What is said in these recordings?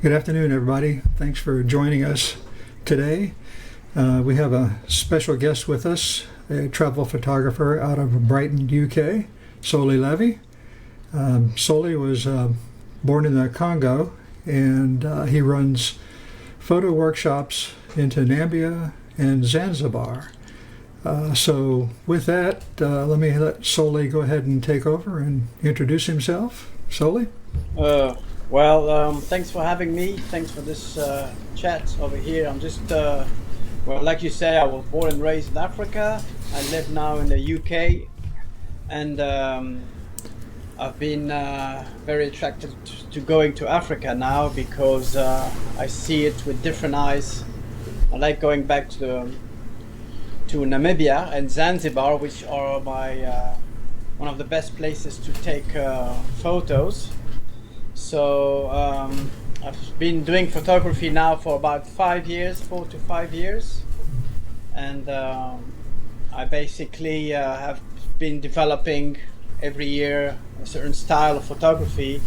Good afternoon, everybody. Thanks for joining us today. We have a special guest with us, a travel photographer out of Brighton, UK, Soli Levi. Soli was born in the Congo, and he runs photo workshops into Namibia and Zanzibar. So with that, let me let Soli go ahead and take over and introduce himself. Soli? Thanks for having me. Thanks for this chat over here. I'm just, like you say, I was born and raised in Africa. I live now in the UK, and I've been very attracted to going to Africa now because I see it with different eyes. I like going back to Namibia and Zanzibar, which are one of the best places to take photos. So I've been doing photography now for about 4 to 5 years, and I basically have been developing every year a certain style of photography,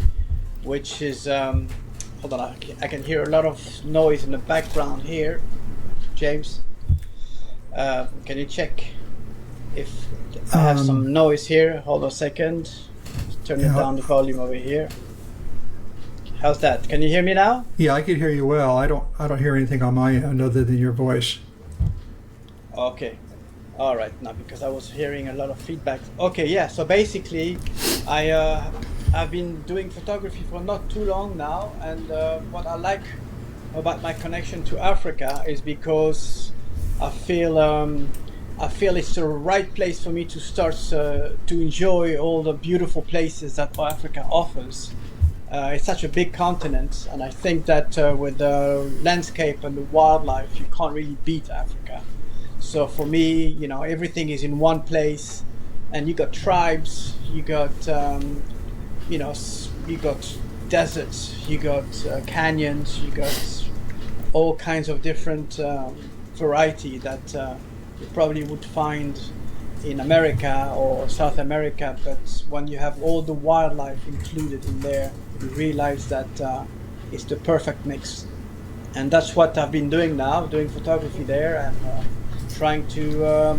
which is hold on, I can hear a lot of noise in the background here. James, can you check if I have some noise here? Hold on a second. Turn it down the volume over here. How's that? Can you hear me now? Yeah, I can hear you well. I don't hear anything on my end other than your voice. Okay. All right. Now, because I was hearing a lot of feedback. Okay, yeah. So basically, I've been doing photography for not too long now, and what I like about my connection to Africa is because I feel it's the right place for me to start to enjoy all the beautiful places that Africa offers. It's such a big continent, and I think that with the landscape and the wildlife, you can't really beat Africa. So for me, everything is in one place, and you got tribes, you got you got deserts, you got canyons, you got all kinds of different variety that you probably would find in America or South America, but when you have all the wildlife included in there, you realize that it's the perfect mix. And that's what I've been doing now, doing photography there, and trying to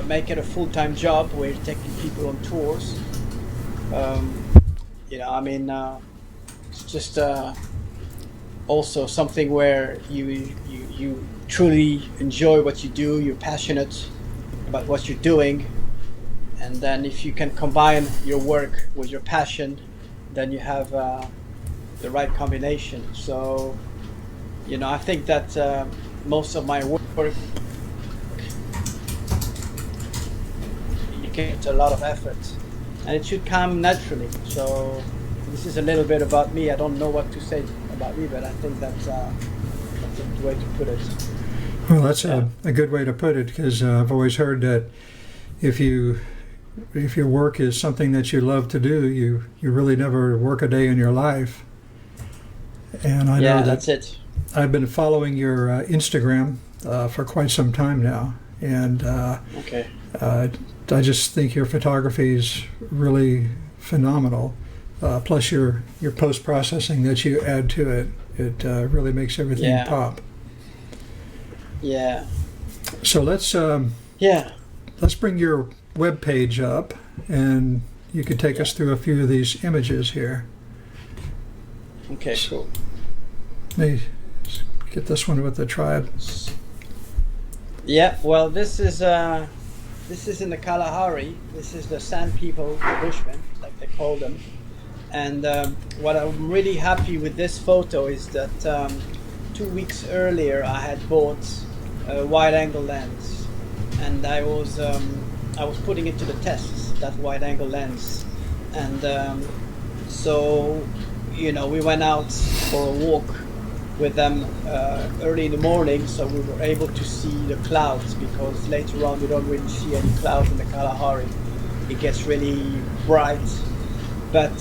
make it a full-time job where you're taking people on tours. It's just also something where you truly enjoy what you do, you're passionate about what you're doing, and then if you can combine your work with your passion, then you have the right combination. So I think that most of my work you get a lot of effort, and it should come naturally. So this is a little bit about me. I don't know what to say about me, but I think that's a good way to put it. Well, that's a good way to put it, because I've always heard that if your work is something that you love to do, you really never work a day in your life. And I know that's it. I've been following your Instagram for quite some time now, and I just think your photography is really phenomenal. Plus your post-processing that you add to it, it really makes everything pop. Yeah. So let's bring your web page up, and you could take us through a few of these images here. Okay, cool. Let me get this one with the triad. Yeah, well, this is in the Kalahari. This is the sand people, the Bushmen, like they call them. And what I'm really happy with this photo is that 2 weeks earlier I had bought a wide-angle lens, and I was putting it to the test, that wide-angle lens, and so we went out for a walk with them early in the morning, so we were able to see the clouds, because later on we don't really see any clouds in the Kalahari. It gets really bright, but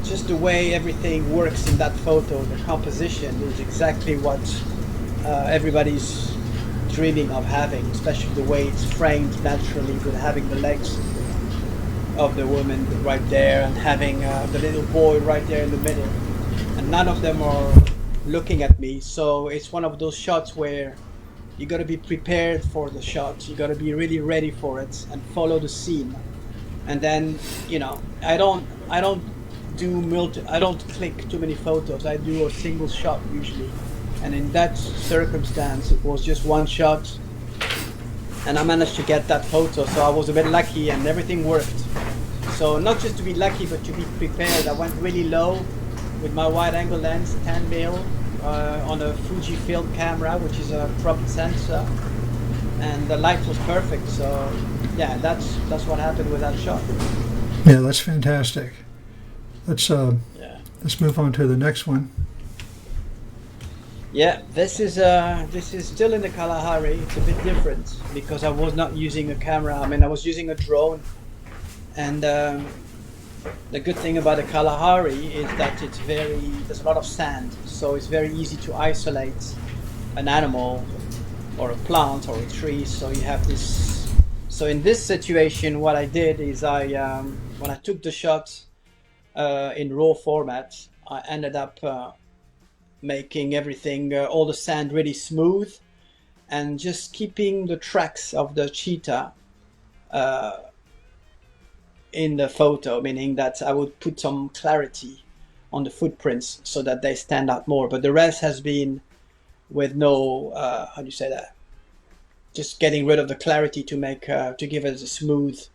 just the way everything works in that photo, the composition is exactly what everybody's dreaming of having, especially the way it's framed naturally, with having the legs of the woman right there and having the little boy right there in the middle. and none of them are looking at me. So it's one of those shots where you got to be prepared for the shot. You got to be really ready for it and follow the scene. And then, I don't click too many photos. I do a single shot usually. And in that circumstance, it was just one shot, and I managed to get that photo. So I was a bit lucky, and everything worked. So not just to be lucky, but to be prepared. I went really low with my wide-angle lens, 10 mil, on a Fujifilm camera, which is a crop sensor, and the light was perfect. So yeah, that's what happened with that shot. Yeah, that's fantastic. Let's Yeah. let's move on to the next one. Yeah, this is still in the Kalahari. It's a bit different because I was not using a camera. I mean, I was using a drone, and the good thing about the Kalahari is that there's a lot of sand, so it's very easy to isolate an animal or a plant or a tree. So you have this. So in this situation, what I did is when I took the shot in raw format, I ended up making everything, all the sand really smooth, and just keeping the tracks of the cheetah in the photo, meaning that I would put some clarity on the footprints so that they stand out more. But the rest has been with no, how do you say that? Just getting rid of the clarity to make to give it a smooth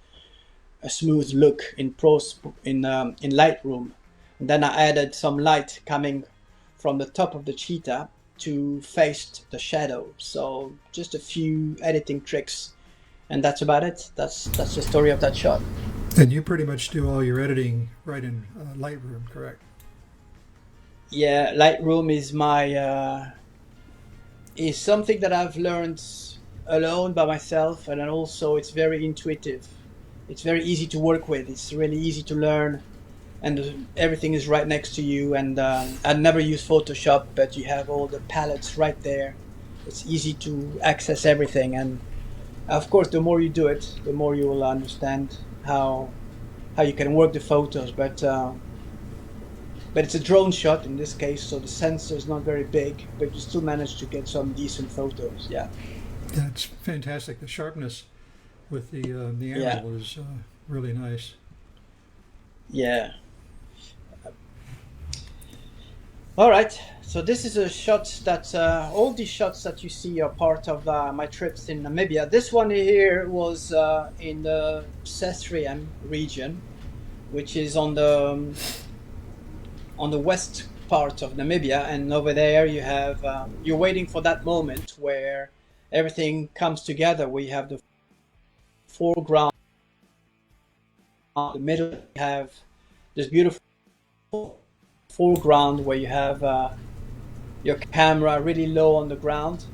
look in Lightroom. And then I added some light coming from the top of the cheetah to face the shadow. So just a few editing tricks, and that's about it. That's the story of that shot. And you pretty much do all your editing right in Lightroom, correct? Yeah, Lightroom is my is something that I've learned alone by myself, and then also it's very intuitive. It's very easy to work with. It's really easy to learn, and everything is right next to you. And I never use Photoshop, but you have all the palettes right there. It's easy to access everything, and of course, the more you do it, the more you will understand how you can work the photos. But it's a drone shot in this case, so the sensor is not very big, but you still manage to get some decent photos. Yeah. That's fantastic. The sharpness with the animal is really nice. Yeah. All right. So this is a shot that all these shots that you see are part of my trips in Namibia. This one here was in the Sestriam region, which is on the west part of Namibia, and over there you have you're waiting for that moment where everything comes together. We have the foreground, in the middle you have this beautiful foreground where you have your camera really low on the ground,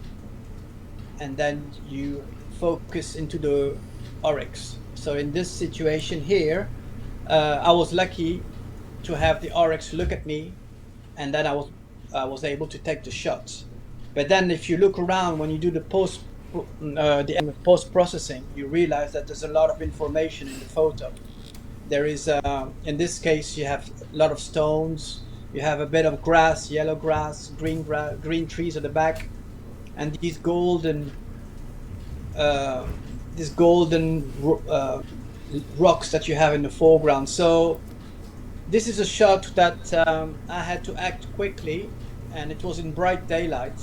and then you focus into the oryx. So in this situation here, I was lucky to have the oryx look at me, and then I was able to take the shot. But then if you look around when you do the post processing, you realize that there's a lot of information in the photo. There is in this case you have a lot of stones, you have a bit of grass, yellow grass, green trees at the back, and these golden rocks that you have in the foreground. So this is a shot that I had to act quickly, and it was in bright daylight.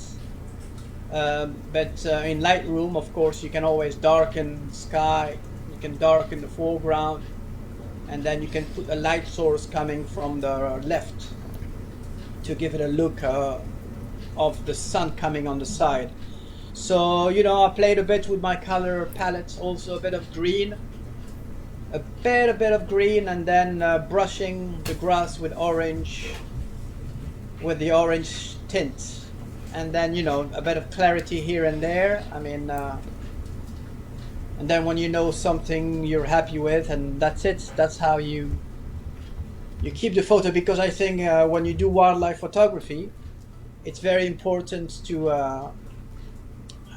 But in Lightroom, of course, you can always darken the sky, you can darken the foreground, and then you can put a light source coming from the left to give it a look of the sun coming on the side. So, I played a bit with my color palette, also a bit of green, a bit of green, and then brushing the grass with orange, with the orange tint. And then, a bit of clarity here and there. I mean, and then when you know something you're happy with, and that's it. That's how you keep the photo, because I think when you do wildlife photography, it's very important to, how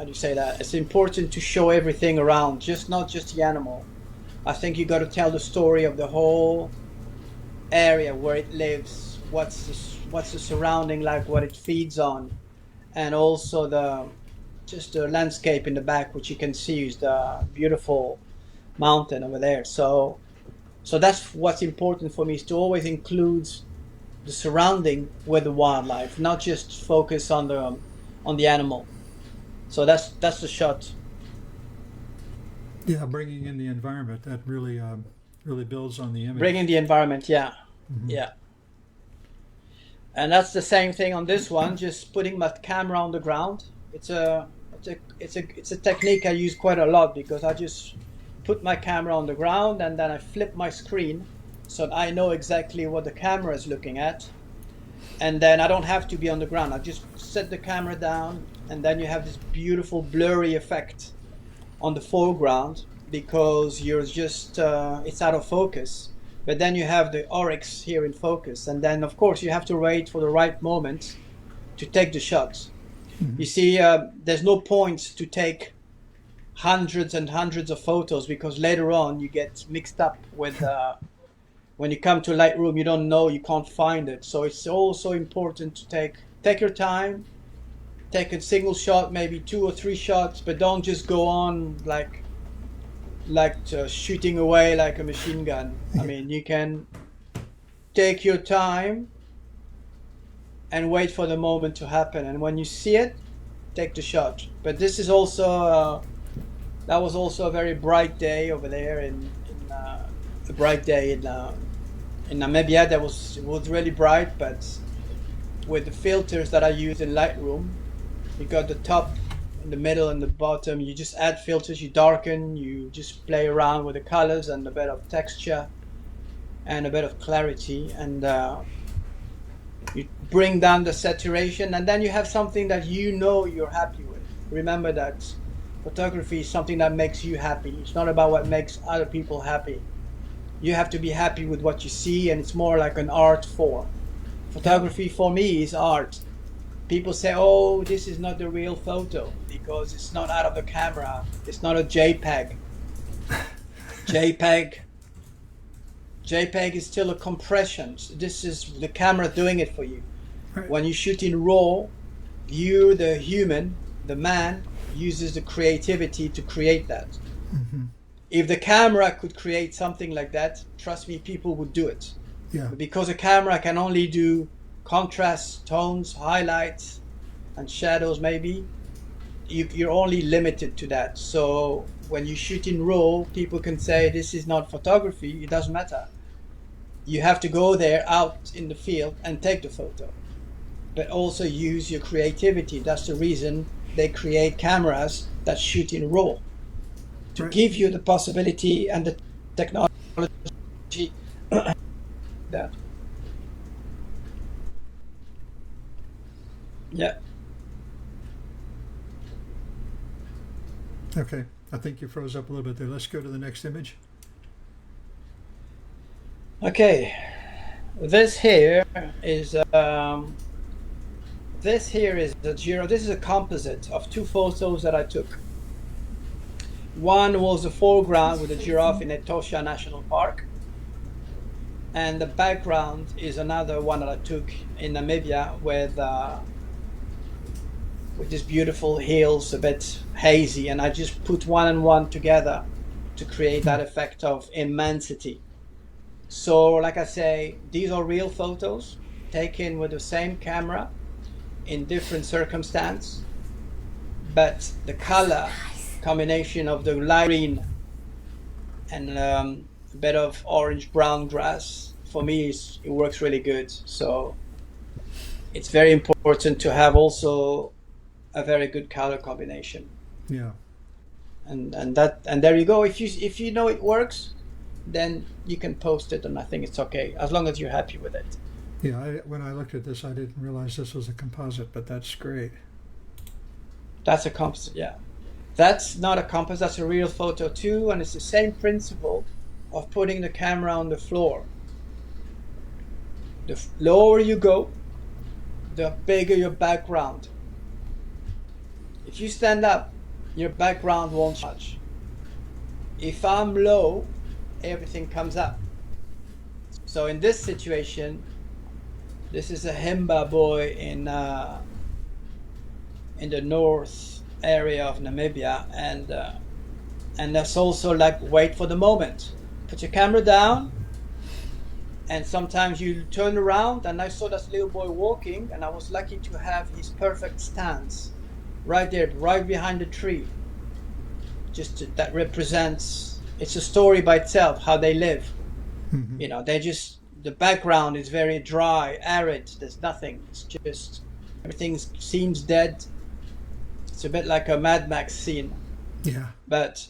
do you say that? It's important to show everything around, not just the animal. I think you got to tell the story of the whole area where it lives, what's the surrounding like, what it feeds on, and also the landscape in the back, which you can see is the beautiful mountain over there. So that's what's important for me, is to always include the surrounding with the wildlife, not just focus on the animal. So that's the shot. Yeah, bringing in the environment that really really builds on the Bringing image. the environment, yeah, Hmm. yeah. And that's the same thing on this one. Just putting my camera on the ground. It's a technique I use quite a lot, because I just put my camera on the ground and then I flip my screen so that I know exactly what the camera is looking at. And then I don't have to be on the ground. I just set the camera down, and then you have this beautiful blurry effect on the foreground, because you're just it's out of focus. But then you have the oryx here in focus, and then of course you have to wait for the right moment to take the shots. Hmm. You see, there's no point to take hundreds and hundreds of photos, because later on you get mixed up with when you come to Lightroom, you don't know, you can't find it. So it's also important to take your time, take a single shot, maybe two or three shots, but don't just go on shooting away like a machine gun. I mean, you can take your time and wait for the moment to happen, and when you see it, take the shot. But this is also that was also a very bright day over there in a bright day in Namibia. It was really bright, but with the filters that I use in Lightroom, you got the top, in the middle, and the bottom. You just add filters, you darken, you just play around with the colors and a bit of texture and a bit of clarity, and you bring down the saturation, and then you have something that you know you're happy with. Remember that photography is something that makes you happy. It's not about what makes other people happy. You have to be happy with what you see, and it's more like an art form. Yeah. Photography for me is art. People say, oh, this is not the real photo because it's not out of the camera. It's not a JPEG. JPEG. JPEG is still a compression. So this is the camera doing it for you. Right. When you shoot in RAW, you, the human, the man, uses the creativity to create that. Hmm. If the camera could create something like that, trust me, people would do it. Yeah. But because a camera can only do contrast, tones, highlights, and shadows, maybe, you're only limited to that. So when you shoot in RAW, people can say this is not photography. It doesn't matter. You have to go there out in the field and take the photo, but also use your creativity. That's the reason they create cameras that shoot in RAW, to Right. give you the possibility and the technology that. Yeah. Okay. I think you froze up a little bit there. Let's go to the next image. Okay. This here is this here is the Giro. This is a composite of two photos that I took. One was the foreground with the giraffe in Etosha National Park, and the background is another one that I took in Namibia with these beautiful hills, a bit hazy, and I just put one and one together to create that effect of immensity. So, like I say, these are real photos taken with the same camera in different circumstance, but the color combination of the light green and a bit of orange brown grass, for me, it works really good. So it's very important to have also a very good color combination. Yeah. And there you go. If you know it works, then you can post it, and I think it's okay as long as you're happy with it. Yeah. When I looked at this, I didn't realize this was a composite, but that's great. That's a composite, yeah. That's not a composite, that's a real photo too, and it's the same principle of putting the camera on the floor. The lower you go, the bigger your background. If you stand up, your background won't touch. If I'm low, everything comes up. So in this situation, This is a Himba boy in the north area of Namibia, and that's also like wait for the moment. Put your camera down, and sometimes you turn around, and I saw this little boy walking, and I was lucky to have his perfect stance right there, right behind the tree. That represents, it's a story by itself, how they live. Hmm. You know, the background is very dry, arid, there's nothing. It's just, everything seems dead. It's a bit like a Mad Max scene. Yeah. But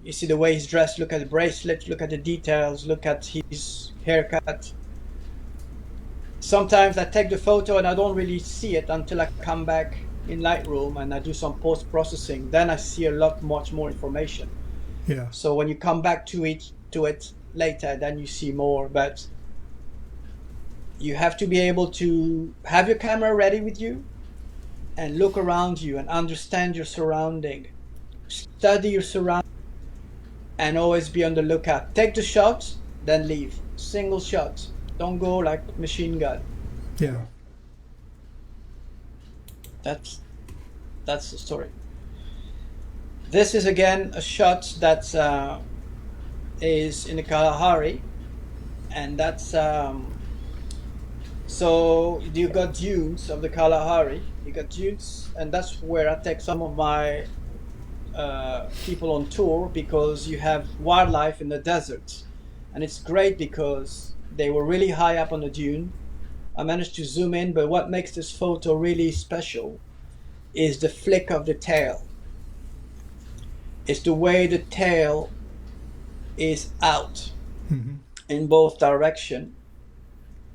you see the way he's dressed, look at the bracelet, look at the details, look at his haircut. Sometimes I take the photo and I don't really see it until I come back in Lightroom and I do some post-processing. Then I see much more information. Yeah. So when you come back to it later, then you see more. But you have to be able to have your camera ready with you and look around you and understand your surrounding. Study your surroundings and always be on the lookout. Take the shot, then leave. Single shot. Don't go like machine gun. Yeah. That's the story. This is again a shot that is in the Kalahari, and that's so you got dunes of the Kalahari. You got dunes, and that's where I take some of my people on tour, because you have wildlife in the desert, and it's great because they were really high up on the dune. I managed to zoom in, but what makes this photo really special is the flick of the tail. It's the way the tail is out Hmm. in both direction,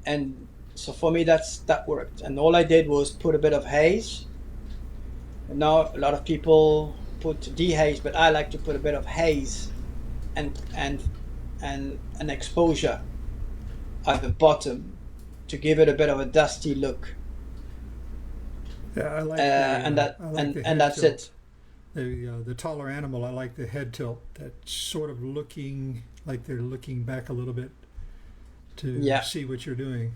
and so for me that worked. And all I did was put a bit of haze. And now a lot of people put dehaze, but I like to put a bit of haze and an exposure at the bottom to give it a bit of a dusty look. Yeah, I like And the, I like the head that's tilt. it. The taller animal, I like the head tilt. That's sort of looking like they're looking back a little bit to Yeah, see what you're doing.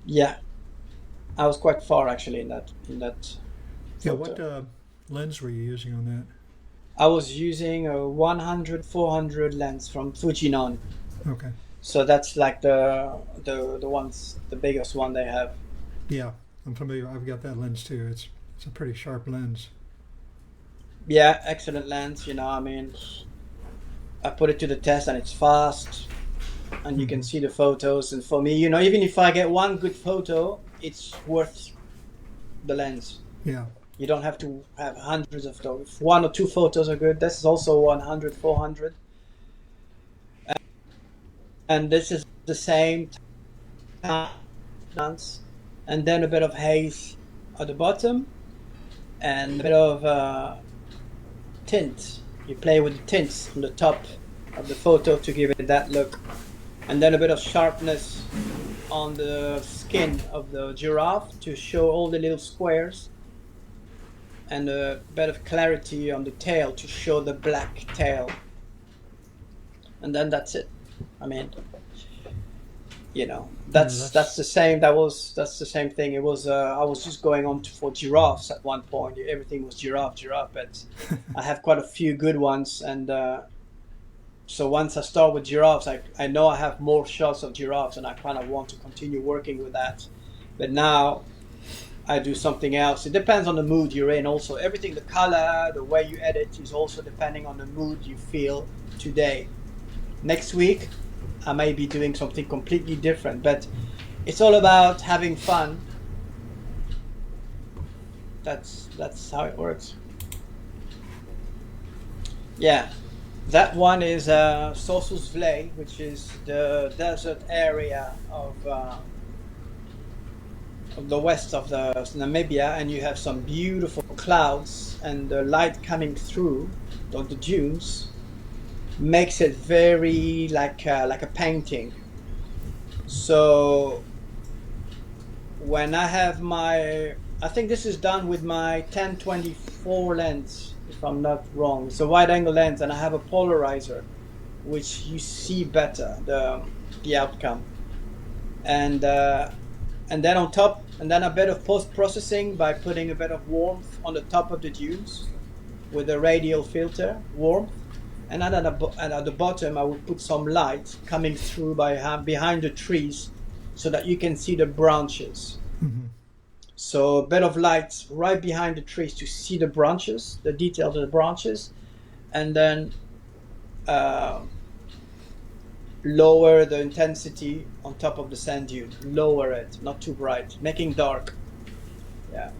yeah. I was quite far actually in that Yeah, what photo. lens were you using on that? I was using a 100-400 lens from Fujinon. Okay. So that's like the biggest one they have. Yeah, I'm familiar. I've got that lens too. It's a pretty sharp lens. Yeah, excellent lens. You know, I mean, I put it to the test and it's fast, and you can Hmm. see the photos. And for me, you know, even if I get one good photo, it's worth the lens. Yeah. You don't have to have hundreds of those. If one or two photos are good, this is also 100-400, and this is the same lens, and then a bit of haze at the bottom and a bit of tint. You play with the tints on the top of the photo to give it that look, and then a bit of sharpness on the skin of the giraffe to show all the little squares, and a bit of clarity on the tail to show the black tail, and then that's it. I mean, you know, Yeah, that's the same. That's the same thing. It was I was just going on for giraffes at one point. Everything was giraffe, but I have quite a few good ones, and so once I start with giraffes, I know I have more shots of giraffes, and I kind of want to continue working with that. But now I do something else. It depends on the mood you're in. Also, everything, the color, the way you edit, is also depending on the mood you feel today. Next week, I may be doing something completely different, but it's all about having fun. That's how it works. Yeah, that one is Sossusvlei, which is the desert area of the west of the Namibia, and you have some beautiful clouds, and the light coming through on the dunes makes it very like a painting. So when I have I think this is done with my 10-24 lens, if I'm not wrong. It's a wide angle lens, and I have a polarizer, which you see better the outcome. and uh, and then on top, and then a bit of post-processing by putting a bit of warmth on the top of the dunes with a radial filter, warmth, and then at the bottom I would put some light coming through behind the trees so that you can see the branches. Mm-hmm. So a bit of light right behind the trees to see the branches, the details of the branches, and then lower the intensity on top of the sand dune. Lower it, not too bright, making dark. Yeah.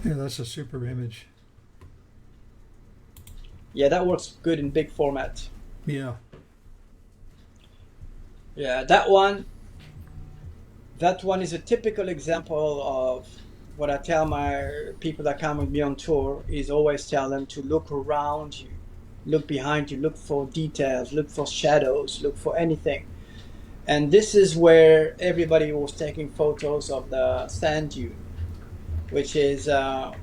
Yeah, that's a super image. Yeah, that works good in big format. Yeah. Yeah, that one is a typical example of what I tell my people that come with me on tour, is always tell them to look around you, look behind you, look for details, look for shadows, look for anything. And this is where everybody was taking photos of the sand dune, which is on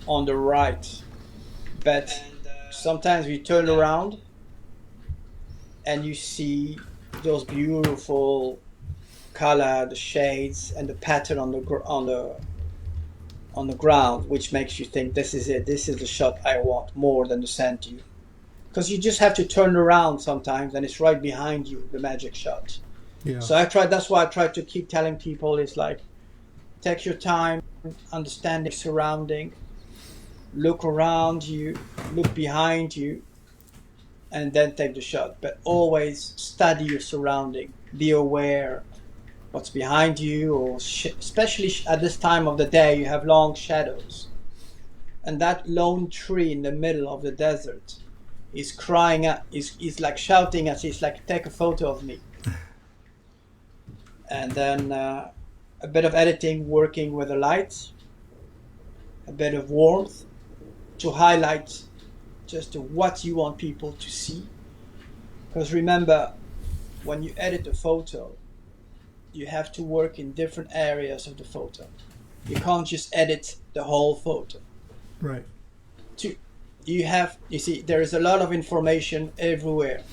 the right. But sometimes we turn around and you see those beautiful color, the shades, and the pattern on the ground, which makes you think this is it. This is the shot I want more than the sand dune. Because you just have to turn around sometimes, and it's right behind you, the magic shot. Yeah. So that's why I try to keep telling people, it's like, take your time, understand the surrounding, look around you, look behind you, and then take the shot. But always study your surrounding. Be aware what's behind you, or especially at this time of the day, you have long shadows. And that lone tree in the middle of the desert is crying out, is like shouting at you, it's like, take a photo of me. And then a bit of editing, working with the light, a bit of warmth to highlight just what you want people to see. Because remember, when you edit a photo, you have to work in different areas of the photo. You can't just edit the whole photo. Right. You see, there is a lot of information everywhere.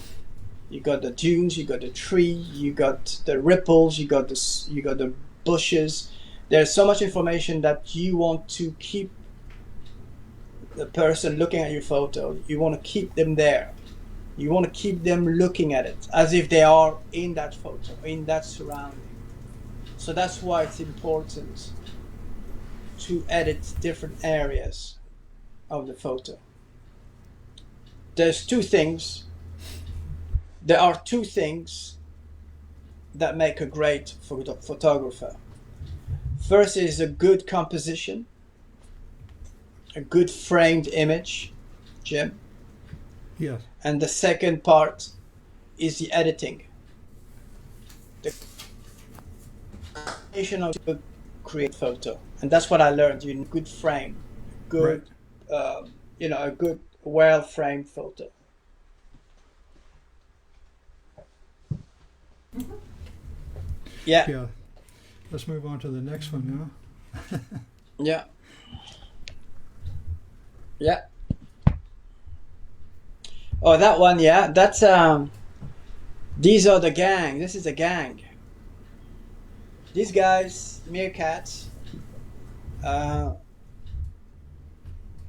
You got the dunes, you got the tree, you got the ripples, you got the bushes. There's so much information that you want to keep the person looking at your photo. You want to keep them there. You want to keep them looking at it as if they are in that photo, in that surrounding. So that's why it's important to edit different areas of the photo. There are two things that make a great photographer. First is a good composition, a good framed image, Jim. Yes. And the second part is the editing. The creation of a create photo. And that's what I learned. You need a good frame, good, right. A good, well-framed photo. Mm-hmm. Yeah. Yeah. Let's move on to the next one now. Yeah. Yeah. Oh, that one, yeah. That's these are the gang. This is a gang. These guys, meerkats,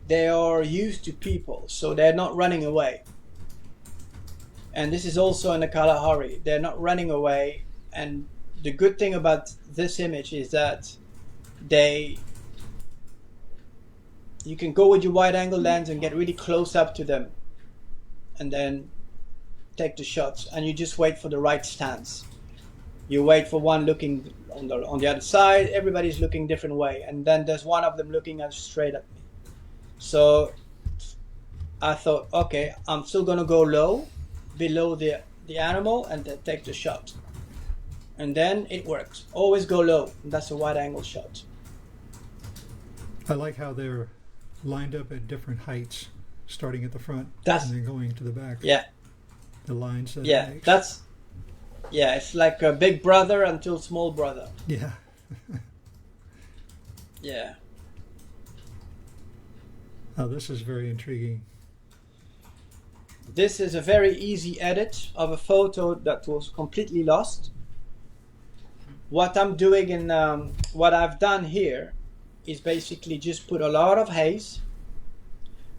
they are used to people, so they're not running away. And this is also in the Kalahari. They're not running away. And the good thing about this image is that you can go with your wide angle lens and get really close up to them and then take the shots, and you just wait for the right stance. You wait for one looking on the other side, everybody's looking different way, and then there's one of them looking straight at me. So I thought, okay, I'm still gonna go low, below the animal, and then take the shot. And then it works. Always go low. That's a wide angle shot. I like how they're lined up at different heights, starting at the front and then going to the back. Yeah. The lines that yeah, it makes. It's like a big brother until small brother. Yeah. Yeah. Oh, this is very intriguing. This is a very easy edit of a photo that was completely lost. what I'm doing in what I've done here is basically just put a lot of haze.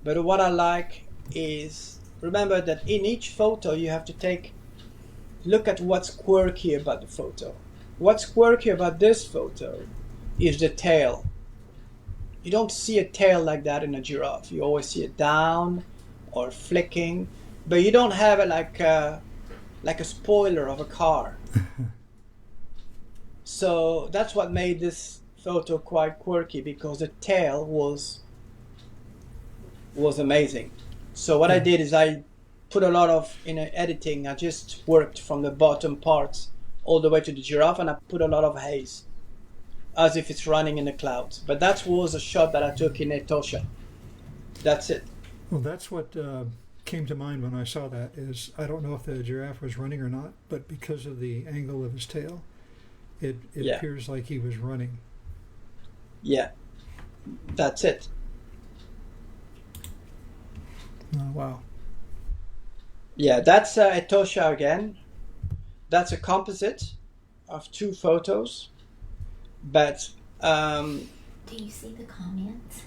But what I like is, remember that in each photo you have to look at what's quirky about the photo. What's quirky about this photo is the tail. You don't see a tail like that in a giraffe. You always see it down or flicking, but you don't have it like a spoiler of a car. So that's what made this photo quite quirky, because the tail was amazing. So what I did is I put a lot of, in editing, I just worked from the bottom parts all the way to the giraffe, and I put a lot of haze as if it's running in the clouds. But that was a shot that I took in Etosha. That's it. Well, that's what came to mind when I saw that. Is I don't know if the giraffe was running or not, but because of the angle of his tail, it Yeah. appears like he was running. Yeah, that's it. Oh, wow. Yeah, that's Etosha again. That's a composite of 2 photos. But Do you see the comments?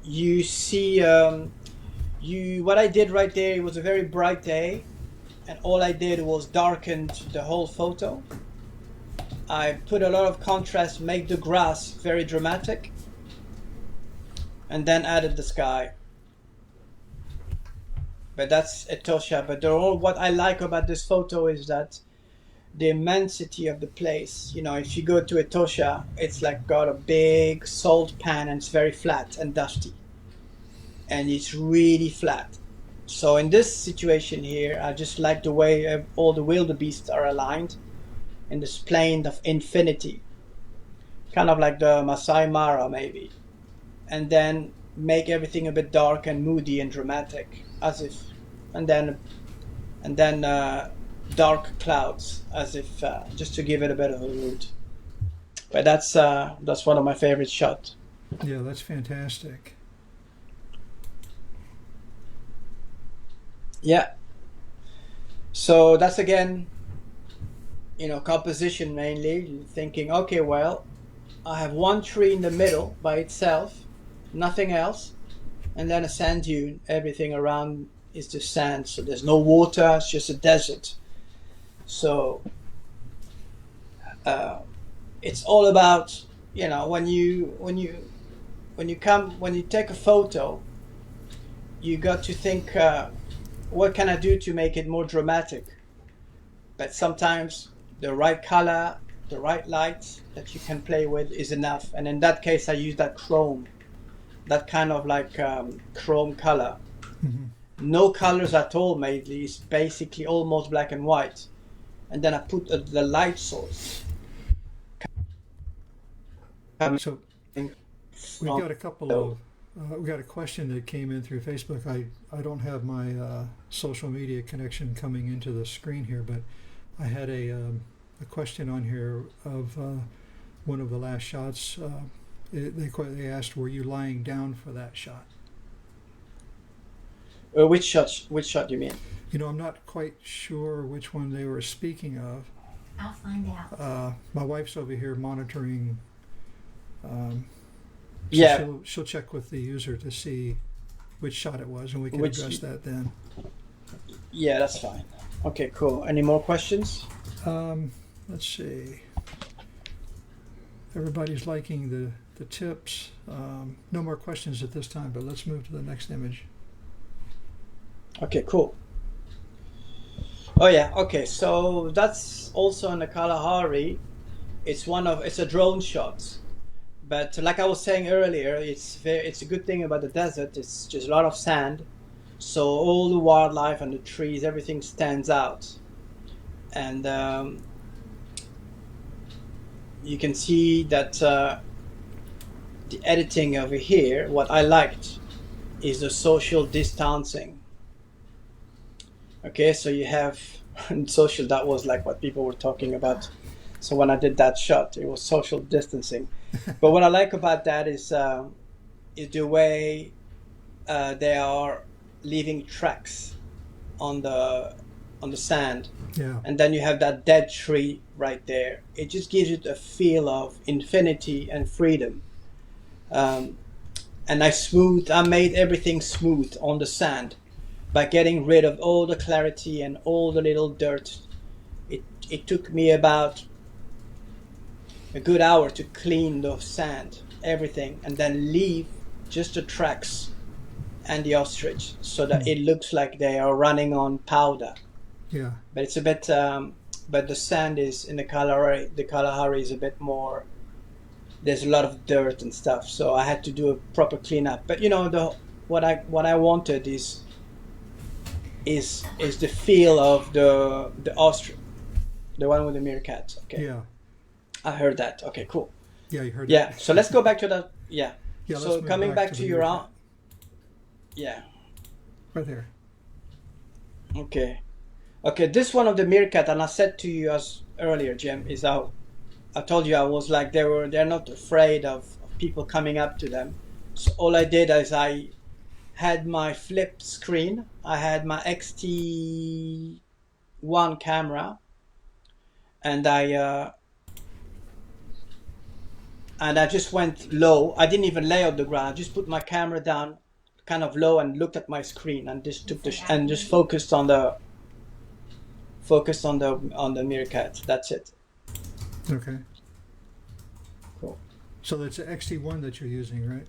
you see, what I did right there, it was a very bright day, and all I did was darkened the whole photo. I put a lot of contrast, make the grass very dramatic, and then added the sky. But that's Etosha. But what I like about this photo is that the immensity of the place. You know, if you go to Etosha, it's like got a big salt pan, and it's very flat and dusty, and it's really flat. So in this situation here, I just like the way all the wildebeests are aligned in this plane of infinity, kind of like the Masai Mara maybe, and then make everything a bit dark and moody and dramatic, as if, and then dark clouds, as if just to give it a bit of a mood. But that's one of my favorite shots. Yeah, that's fantastic. Yeah. So that's again, composition mainly. Thinking, okay, well, I have one tree in the middle by itself, nothing else, and then a sand dune. Everything around is just sand, so there's no water. It's just a desert. So it's all about, when you take a photo, you got to think, what can I do to make it more dramatic? But sometimes the right color, the right light that you can play with is enough. And in that case, I use that chrome, that kind of like chrome color. Mm-hmm. No colors at all, mainly. It's basically almost black and white. And then I put the light source. So we've got a couple of we got a question that came in through Facebook. I don't have my social media connection coming into the screen here, but I had a question on here of one of the last shots. They asked, "Were you lying down for that shot?" Which shot do you mean? I'm not quite sure which one they were speaking of. I'll find out. My wife's over here monitoring. Yeah. She'll check with the user to see which shot it was, and we can address that then. Yeah, that's fine. Okay, cool. Any more questions? Let's see. Everybody's liking the tips. No more questions at this time, but let's move to the next image. Okay, cool. Oh yeah, okay. So that's also in the Kalahari. It's a drone shot. But like I was saying earlier, it's a good thing about the desert. It's just a lot of sand, so all the wildlife and the trees, everything stands out. And you can see that the editing over here, what I liked is the social distancing. Okay, so you have social, that was like what people were talking about. So when I did that shot, it was social distancing. But what I like about that is the way they are leaving tracks on the sand. Yeah. And then you have that dead tree right there. It just gives you a feel of infinity and freedom. Um, and I made everything smooth on the sand by getting rid of all the clarity and all the little dirt. It took me about a good hour to clean the sand, everything, and then leave just the tracks and the ostrich so that it looks like they are running on powder. Yeah. But it's a bit, but the sand is in the Kalahari is a bit more, there's a lot of dirt and stuff. So I had to do a proper cleanup. But you know, what I wanted is the feel of the ostrich, the one with the meerkat. Okay. Yeah. I heard that. Okay, cool. Yeah, you heard Yeah. that. So let's go back to that. Yeah. Yeah, let's So move coming back to your meerkat. yeah. Right there. Okay. Okay, this one of the meerkat, and I said to you as earlier, Jim, is how I told you I was like they're not afraid of people coming up to them. So all I did is I had my flip screen, I had my XT1 camera, and I just went low. I didn't even lay on the ground. I just put my camera down, kind of low, and looked at my screen, and just took and just focused on the meerkat. That's it. Okay. Cool. So that's the XT1 that you're using, right?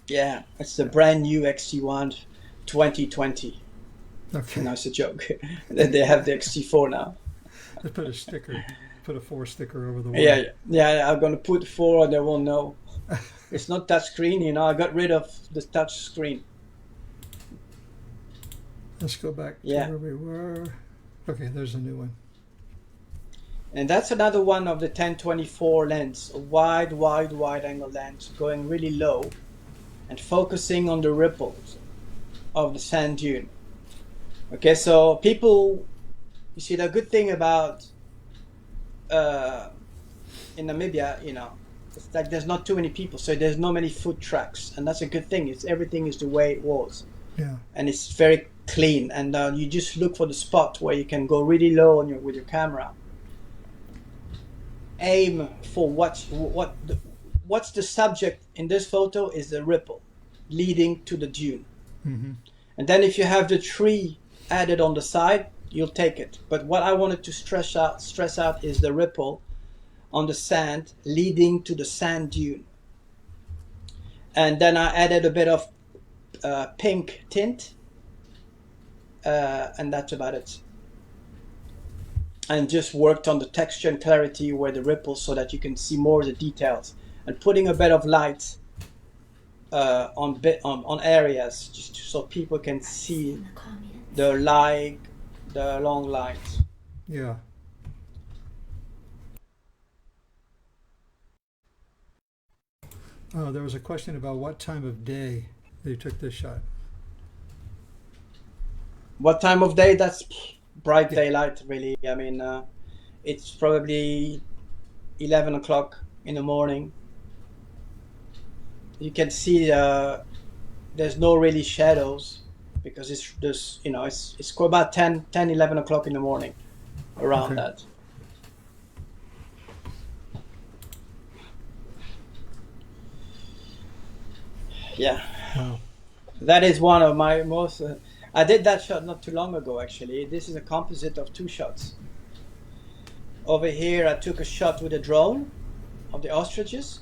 Yeah, it's the brand new XT1 2020. Okay. No, it's a joke. They have the XT4 now. Let's put a 4 sticker over the one. Yeah. I'm gonna put 4, and they won't know. It's not touch screen, you know. I got rid of the touch screen. Let's go back to Yeah. where we were. Okay, there's a new one. And that's another one of the 1024 lens, a wide angle lens, going really low and focusing on the ripples of the sand dune. Okay, so people, you see, the good thing about in Namibia, you know, it's like there's not too many people, so there's not many foot tracks, and that's a good thing. Everything is the way it was. Yeah. And it's very clean, and you just look for the spot where you can go really low on with your camera. Aim for what's the subject in this photo is the ripple leading to the dune. Mm-hmm. And then if you have the tree added on the side, you'll take it. But what I wanted to stress out is the ripple on the sand leading to the sand dune. And then I added a bit of pink tint, and that's about it. And just worked on the texture and clarity where the ripples, so that you can see more of the details, and putting a bit of light on areas, just so people can see the long lines. Yeah. Oh, there was a question about what time of day they took this shot. What time of day? That's bright Yeah. daylight, really. I mean, it's probably 11 o'clock in the morning. You can see there's no really shadows, because it's just, you know, it's about 10, 11 o'clock in the morning, around Okay. that. Yeah. Wow. That is one of my most. I did that shot not too long ago, actually. This is a composite of 2 shots. Over here, I took a shot with a drone of the ostriches,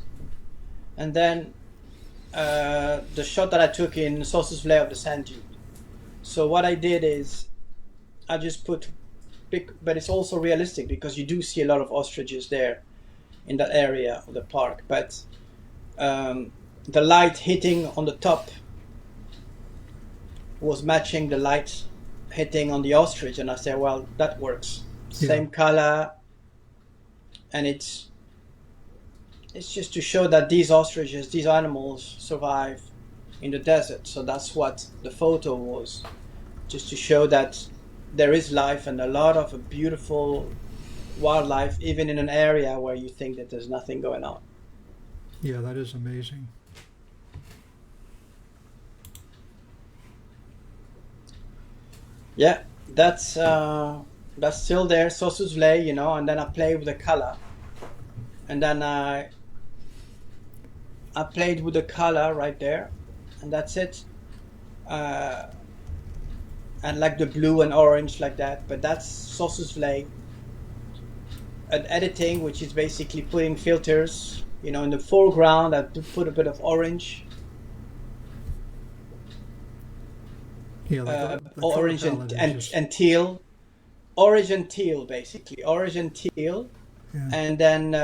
and then the shot that I took in Sossusvlei of the sand dune. So what I did is, I just put big, but it's also realistic because you do see a lot of ostriches there in that area of the park. But the light hitting on the top was matching the light hitting on the ostrich, and I said, well, that works. Yeah. Same color, and it's just to show that these ostriches, these animals, survive in the desert. So that's what the photo was, just to show that there is life and a lot of beautiful wildlife, even in an area where you think that there's nothing going on. Yeah, that is amazing. Yeah, that's That's still there, sauce souffle, you know, and then I play with the color. And then I played with the color right there, and that's it. Uh, and like the blue and orange like that, but that's sauce souffle. And editing, which is basically putting filters, you know, in the foreground. I put a bit of orange, Yeah, the color orange palette is just, and teal, orange and teal, basically orange and teal. yeah, And then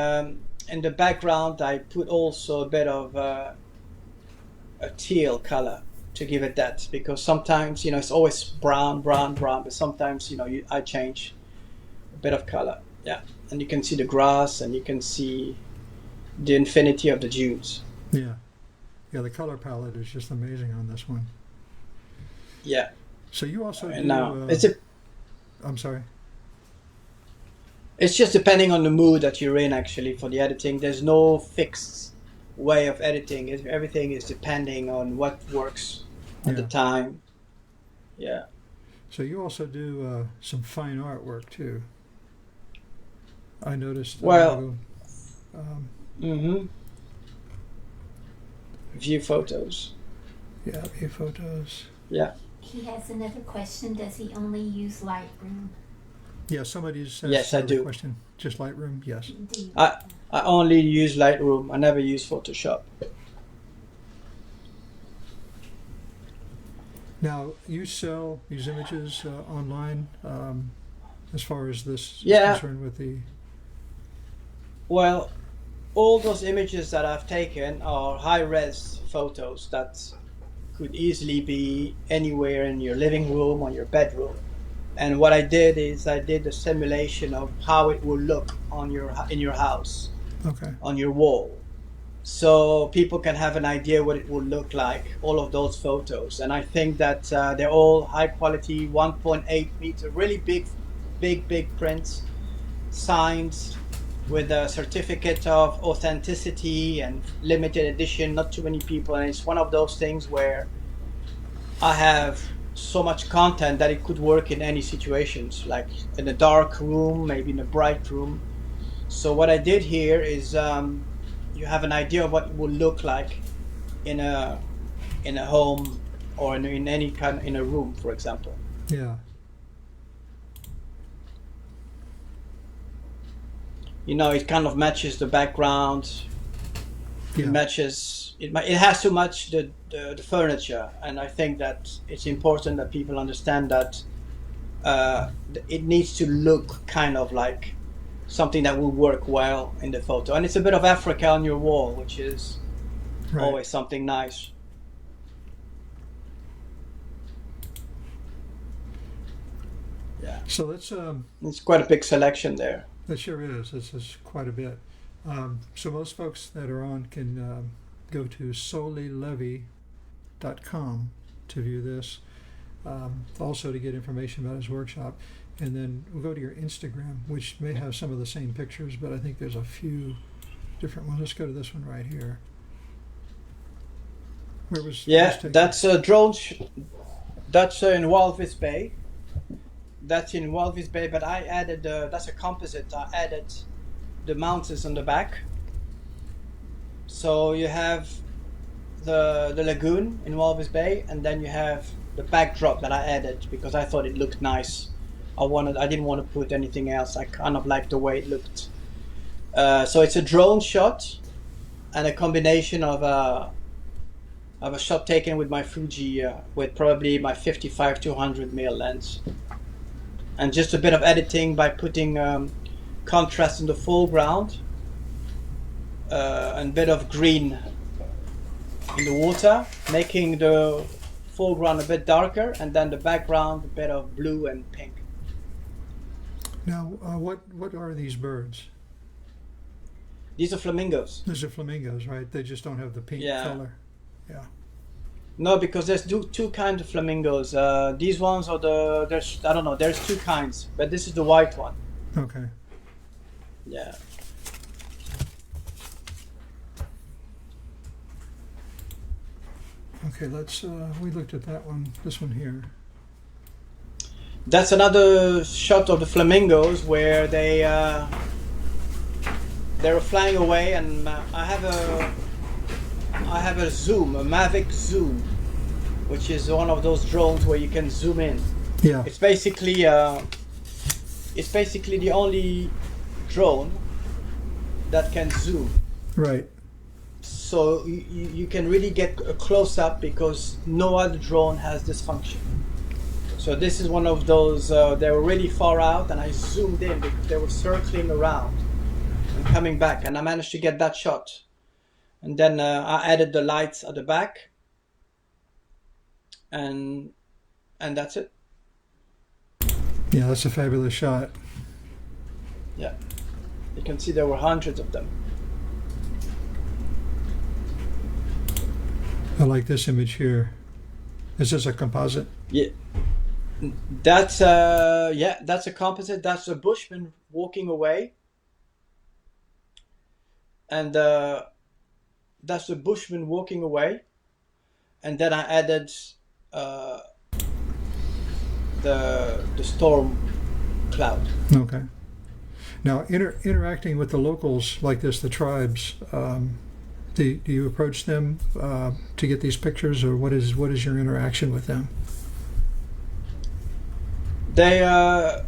in the background, I put also a bit of a teal color to give it that, because sometimes, you know, it's always brown, brown, brown, but sometimes, you know, I change a bit of color. Yeah, and you can see the grass, and you can see the infinity of the dunes. yeah, yeah. The color palette is just amazing on this one. Yeah. So you also do. Now I'm sorry. it's just depending on the mood that you're in. Actually, for the editing, there's no fixed way of editing. Everything is depending on what works at the Yeah. time. Yeah. So you also do some fine artwork too. I noticed. Well, Um, mm-hmm. View photos. yeah, view photos. Yeah. He has another question. Does he only use Lightroom? Yeah, somebody just Yes, I another do. question. Just Lightroom? Yes. Do you? I only use Lightroom. I never use Photoshop. Now, you sell these images online as far as this is Yeah. concerned with the. Well, all those images that I've taken are high-res photos that could easily be anywhere in your living room or your bedroom. And what I did is I did a simulation of how it will look on in your house, Okay. on your wall, so people can have an idea what it will look like. All of those photos, and I think that they're all high quality, 1.8 meter, really big prints, signed with a certificate of authenticity and limited edition. Not too many people, and it's one of those things where I have so much content that it could work in any situations, like in a dark room, maybe in a bright room. So what I did here is you have an idea of what it will look like in a home, or in any kind, in a room, for example. Yeah. You know, it kind of matches the background. Yeah. It matches. It has to match the furniture, and I think that it's important that people understand that it needs to look kind of like something that will work well in the photo. And it's a bit of Africa on your wall, which is Right. always something nice. Yeah, So let's. it's quite a big selection there. That sure is. This is quite a bit. So most folks that are on can go to solilevy.com to view this. Also to get information about his workshop. And then we'll go to your Instagram, which may have some of the same pictures, but I think there's a few different ones. Let's go to this one right here. Where was Yeah, this taken? that's a drone. That's in Walvis Bay. That's in Walvis Bay, but I added. That's a composite. I added the mountains on the back. So you have the lagoon in Walvis Bay, and then you have the backdrop that I added because I thought it looked nice. I didn't want to put anything else. I kind of liked the way it looked. So it's a drone shot, and a combination of a shot taken with my Fuji, with probably my 55-200 mm lens, and just a bit of editing by putting contrast in the foreground, and a bit of green in the water, making the foreground a bit darker, and then the background a bit of blue and pink. Now, what are these birds? These are flamingos. These are flamingos, right? They just don't have the pink Yeah. color. Yeah. No, because there's two kinds of flamingos. These ones are there's I don't know. There's two kinds, but this is the white one. Okay. Yeah. Okay, let's, we looked at that one, this one here. That's another shot of the flamingos where they were flying away, and I have a zoom, a Mavic Zoom, which is one of those drones where you can zoom in. Yeah. It's basically the only drone that can zoom. Right. So you can really get a close up because no other drone has this function. So this is one of those, they were really far out, and I zoomed in because they were circling around and coming back, and I managed to get that shot. And then I added the lights at the back, and that's it. Yeah, that's a fabulous shot. Yeah, you can see there were hundreds of them. I like this image here. Is this a composite? Yeah, that's a composite. That's a bushman walking away, and that's the bushman walking away, and then I added the storm cloud. Okay. Now, interacting with the locals like this, the tribes, do you approach them to get these pictures, or what is your interaction with them? There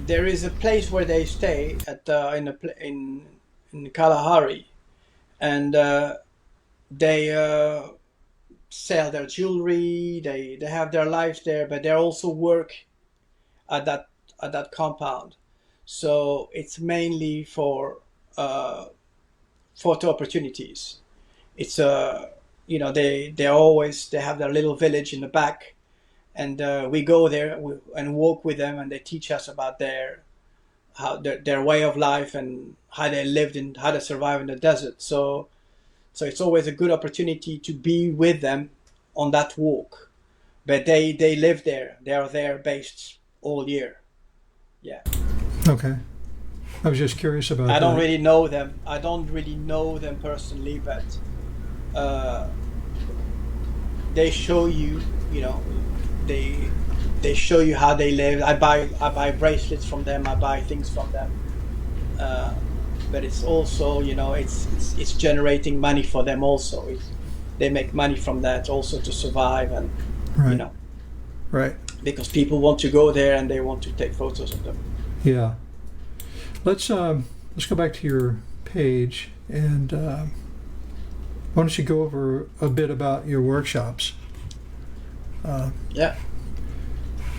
is a place where they stay at in Kalahari, and they sell their jewelry. They have their lives there, but they also work at that compound. So it's mainly for photo opportunities. It's they have their little village in the back, and we go there and walk with them, and they teach us about their way of life and how they lived and how they survive in the desert. So it's always a good opportunity to be with them on that walk. But they live there. They are there based all year. Yeah. Okay. I was just curious about that. I don't really know them. I don't really know them personally, but they show you, they show you how they live. I buy bracelets from them. I buy things from them. But it's also, it's generating money for them also. They make money from that also to survive, and right. Right. Because people want to go there and they want to take photos of them. Yeah. Let's go back to your page, and why don't you go over a bit about your workshops? Yeah.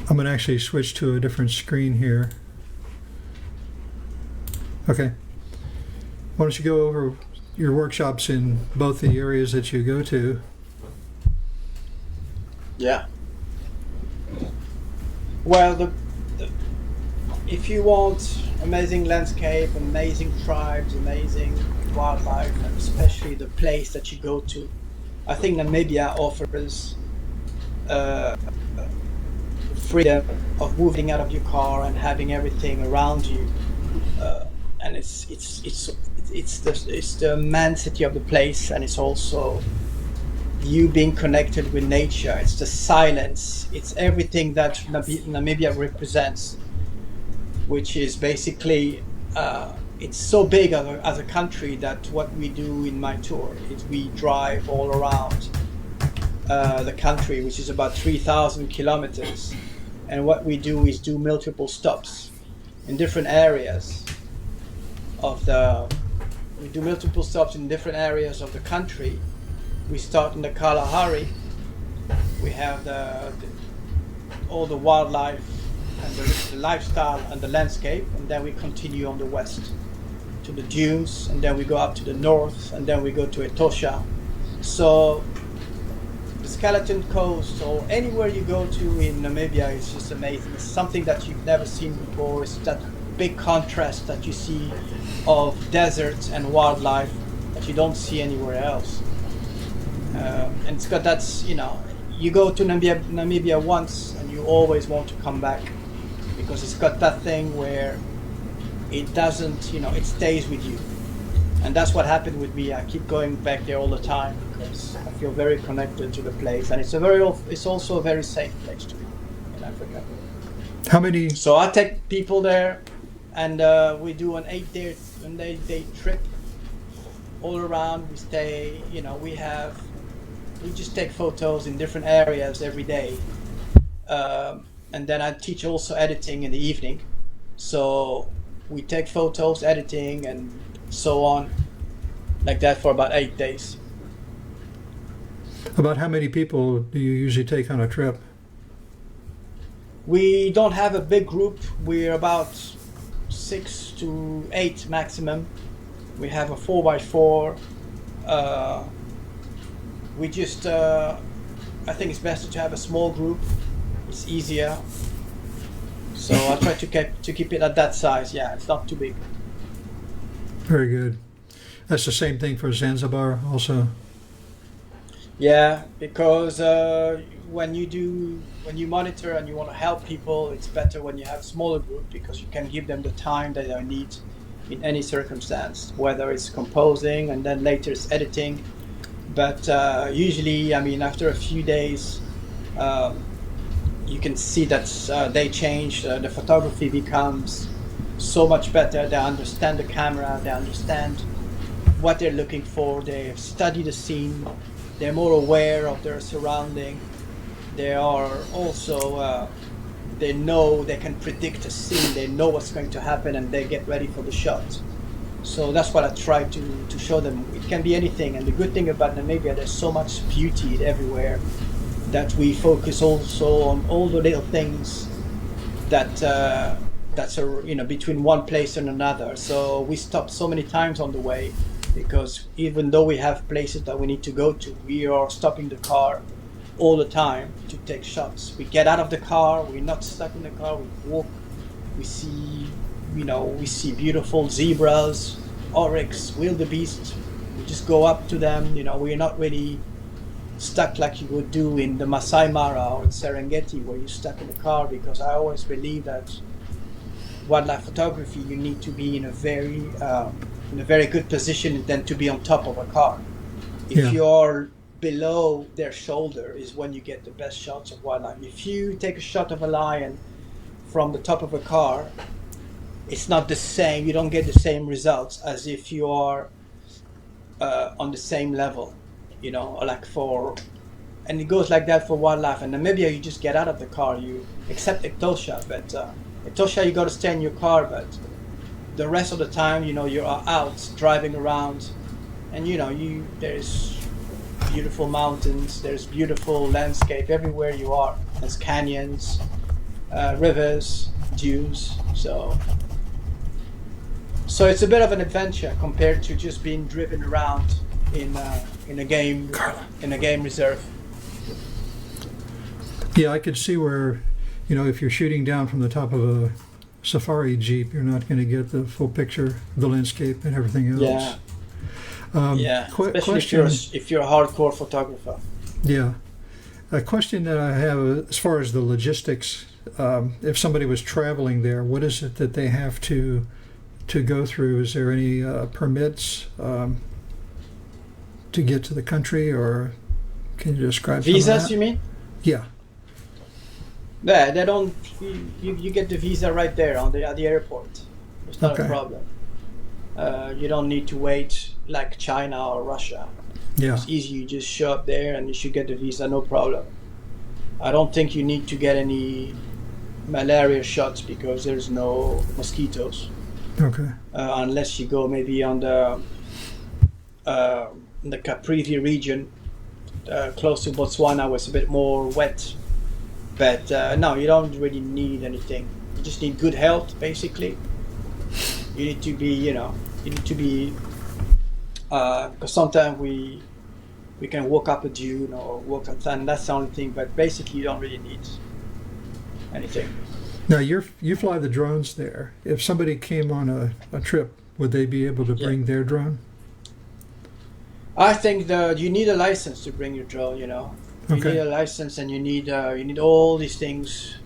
I'm going to actually switch to a different screen here. Okay. Why don't you go over your workshops in both the areas that you go to? Yeah. Well, if you want amazing landscape, amazing tribes, amazing wildlife, and especially the place that you go to, I think Namibia offers freedom of moving out of your car and having everything around you, and it's the immensity of the place, and it's also you being connected with nature. It's the silence. It's everything that Namibia represents, which is basically it's so big as a country that what we do in my tour is we drive all around the country, which is about 3,000 kilometers, and what we do is do multiple stops in different areas of the country. We start in the Kalahari. We have all the wildlife and the lifestyle and the landscape, and then we continue on the west to the dunes, and then we go up to the north, and then we go to Etosha. So the Skeleton Coast, or anywhere you go to in Namibia, is just amazing. It's something that you've never seen before. It's that big contrast that you see of desert and wildlife that you don't see anywhere else. And it's got that, you go to Namibia once and you always want to come back, because it's got that thing where it doesn't, it stays with you. And that's what happened with me. I keep going back there all the time because I feel very connected to the place, and it's also a very safe place to be in Africa. How many? So I take people there, and we do an 8-day trip all around. We stay, we just take photos in different areas every day. And then I teach also editing in the evening. So we take photos, editing, and so on, like that for about 8 days. About how many people do you usually take on a trip? We don't have a big group. We're about 6 to 8 maximum. We have a 4x4. We just, I think it's best to have a small group. It's easier. So I try to keep it at that size. Yeah, it's not too big. Very good. That's the same thing for Zanzibar also. Yeah, because when you monitor and you want to help people, it's better when you have a smaller group because you can give them the time that they need in any circumstance, whether it's composing and then later it's editing. But usually, I mean, after a few days, you can see that they change. The photography becomes so much better. They understand the camera. They understand what they're looking for. They study the scene. They're more aware of their surrounding. They are also, they know they can predict a scene. They know what's going to happen and they get ready for the shot. So that's what I try to show them. It can be anything. And the good thing about Namibia, there's so much beauty everywhere that we focus also on all the little things that's between one place and another. So we stop so many times on the way because even though we have places that we need to go to, we are stopping the car all the time to take shots. We get out of the car, we're not stuck in the car, we walk, we see beautiful zebras, oryx, wildebeest. We just go up to them, we're not really stuck like you would do in the Masai Mara or in Serengeti where you're stuck in the car, because I always believe that wildlife photography, you need to be in a very good position than to be on top of a car. If you're below their shoulder is when you get the best shots of wildlife. If you take a shot of a lion from the top of a car, it's not the same. You don't get the same results as if you are on the same level, and it goes like that for wildlife. In Namibia, you just get out of the car, except Etosha, but Etosha, you got to stay in your car, but the rest of the time, you are out driving around, and there's beautiful mountains, there's beautiful landscape everywhere you are. There's canyons, rivers, dunes. So it's a bit of an adventure compared to just being driven around in a game reserve. Yeah, I could see where, if you're shooting down from the top of a safari jeep, you're not going to get the full picture of the landscape and everything else. Especially if you're a hardcore photographer. Yeah. A question that I have as far as the logistics, if somebody was traveling there, what is it that they have to go through? Is there any permits to get to the country, or can you describe some of visas? that? You mean? Yeah. Yeah, they don't. You get the visa right there at the airport. It's not a problem. You don't need to wait like China or Russia. Yeah. It's easy. You just show up there and you should get the visa, no problem. I don't think you need to get any malaria shots because there's no mosquitoes. Okay. Unless you go maybe on the Caprivi region, close to Botswana, where it's a bit more wet. But no, you don't really need anything. You just need good health, basically. You need to be, because sometimes we can walk up a dune or walk up, and that's the only thing. But basically, you don't really need anything. Now you fly the drones there. If somebody came on a trip, would they be able to bring their drone? I think that you need a license to bring your drone. You need a license, and you need all these things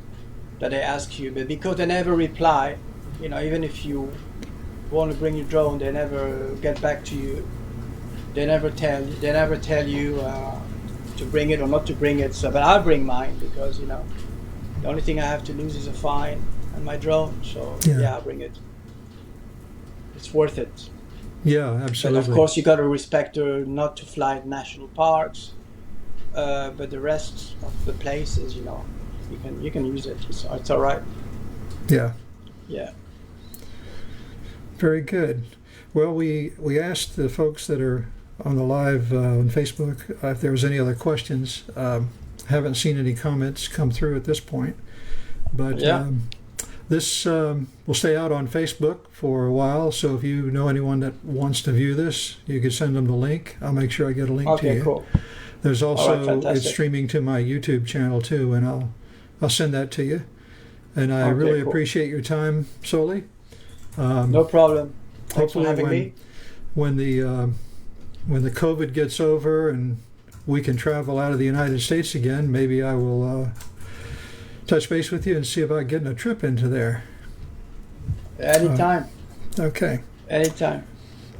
that they ask you. But because they never reply, even if you want to bring your drone, they never get back to you. They never tell you to bring it or not to bring it. So, but I'll bring mine because The only thing I have to lose is a fine and my drone. So Yeah. yeah, I'll bring it. It's worth it. Yeah, But absolutely. of course, you got to respect not to fly in national parks. But the rest of the places, you can use it. It's all right. Yeah. Yeah. Very good. Well, we asked the folks that are on the live on Facebook if there was any other questions. Haven't seen any comments come through at this point, but Yeah. this will stay out on Facebook for a while. So if you know anyone that wants to view this, you could send them the link. I'll make sure I get a link to Okay. you. Cool. There's also All right, fantastic. it's streaming to my YouTube channel too, and I'll send that to you. And I Okay, really cool. appreciate your time, Soli. No problem. Thanks for Hopefully having me. when the COVID gets over and we can travel out of the United States again, maybe I will touch base with you and see about getting a trip into there. Anytime. Okay. Anytime.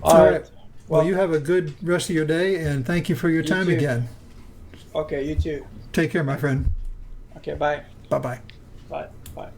All right. Well, Well, you have a good rest of your day, and thank you for your You time too. again. Okay. You too. Take care, my friend. Okay. Bye. Bye-bye. Bye. Bye.